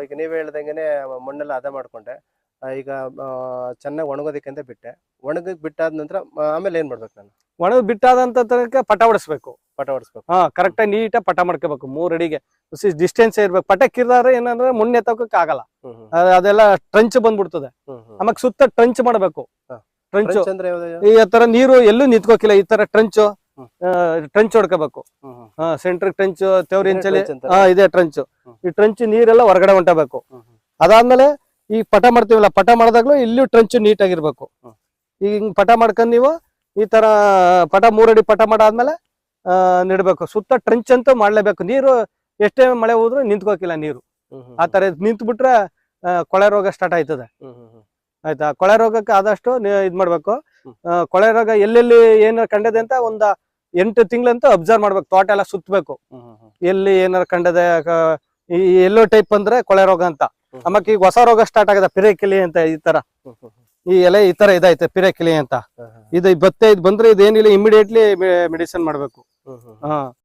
ಈಗ ನೀವ್ ಹೇಳ್ದಂಗೆನೆ ಮಣ್ಣೆಲ್ಲ ಹದ ಮಾಡ್ಕೊಂಡೆ. ಈಗ ಚೆನ್ನಾಗಿ ಒಣಗೋದಕ್ಕೆ ಅಂತ ಬಿಟ್ಟೆ. ಒಣಗಕ್ ಬಿಟ್ಟಾದ ನಂತರ ಆಮೇಲೆ ಏನ್ ಮಾಡ್ಬೇಕು ನಾನು? ಒಣಗ್ ಬಿಟ್ಟಾದಂತ ತನಕ ಪಟ ಹೊಡಿಸ್ಬೇಕು. ಪಟ ಹೊಡಿಸ್ಬೇಕು. ಕರೆಕ್ಟ್ ಆಗಿ ನೀಟಾಗಿ ಪಟ ಮಾಡ್ಕೋಬೇಕು. 3 ಅಡಿಗೆ ಡಿಸ್ಟೆನ್ಸ್ ಇರ್ಬೇಕು. ಪಟ ಕಿರ್ದಾದ್ರೆ ಏನಂದ್ರೆ ಮುನ್ನೆ ಎತ್ತೋಕಕ್ಕೆ ಆಗಲ್ಲ, ಅದೆಲ್ಲ ಟ್ರಂಚ್ ಬಂದ್ಬಿಡ್ತದೆ. ಆಮೇಲೆ ಸುತ್ತ ಟ್ರಂಚ್ ಮಾಡ್ಬೇಕು. ಟ್ರಂಚ್ ಅಂದ್ರೆ ಈ ತರ ನೀರು ಎಲ್ಲೂ ನಿಂತ್ಕೋಕಿಲ್ಲ. ಈ ತರ ಟ್ರಂಚ್ ಹೊಡ್ಕೋಬೇಕು. ಸೆಂಟ್ರ್ ಟ್ರಂಚ್ ತೆವರಿಂಚಲ್ಲಿ ಇದೆ ಟ್ರಂಚ್. ಈ ಟ್ರಂಚ್ ನೀರೆಲ್ಲ ಹೊರಗಡೆ ಹೊಂಟಬೇಕು. ಅದಾದ್ಮೇಲೆ ಈ ಪಟ ಮಾಡ್ತೀವಲ್ಲ, ಪಟ ಮಾಡಿದಾಗ್ಲೂ ಇಲ್ಲೂ ಟ್ರಂಚ್ ನೀಟಾಗಿರ್ಬೇಕು. ಈಗ ಹಿಂಗ್ ಪಟ ಮಾಡ್ಕೊಂಡ್ ನೀವು ಈ ತರ ಪಟ 3 ಅಡಿ ಪಟ ಮಾಡಾದ್ಮೇಲೆ ನೆಡ್ಬೇಕು. ಸುತ್ತ ಟ್ರಂಚ್ ಅಂತೂ ಮಾಡ್ಲೇಬೇಕು. ನೀರು ಎಷ್ಟೇ ಮಳೆ ಹೋದ್ರು ನಿಂತ್ಕೋಕಿಲ್ಲ ನೀರು. ಆ ತರ ನಿಂತ್ ಬಿಟ್ರೆ ಕೊಳೆ ರೋಗ ಸ್ಟಾರ್ಟ್ ಆಯ್ತದೆ. ಆಯ್ತಾ? ಕೊಳೆ ರೋಗಕ್ಕೆ ಆದಷ್ಟು ಇದ್ ಮಾಡ್ಬೇಕು. ಕೊಳೆ ರೋಗ ಎಲ್ಲೆಲ್ಲಿ ಏನಾರ ಕಂಡದೆ ಅಂತ 8 ತಿಂಗಳಂತೂ ಅಬ್ಸರ್ವ್ ಮಾಡ್ಬೇಕು. ತೋಟ ಎಲ್ಲ ಸುತ್ತಬೇಕು, ಎಲ್ಲಿ ಏನಾರ ಕಂಡದೆ. ಈ ಎಲ್ಲೋ ಟೈಪ್ ಅಂದ್ರೆ ಕೊಳೆ ರೋಗ ಅಂತ. ಆಮೇಲೆ ಈಗ ಹೊಸ ರೋಗ ಸ್ಟಾರ್ಟ್ ಆಗಿದೆ, ಪಿರೇಕಿಲಿ ಅಂತ. ಈ ತರ ಈ ಎಲೆ ಈ ತರ ಇದೈತೆ, ಪಿರೇಕಿಲಿ ಅಂತ. ಇದು ಬಂದ್ರೆ ಇದೇನಿಲ್ಲ, ಇಮಿಡಿಯೇಟ್ಲಿ ಮೆಡಿಸಿನ್ ಮಾಡ್ಬೇಕು.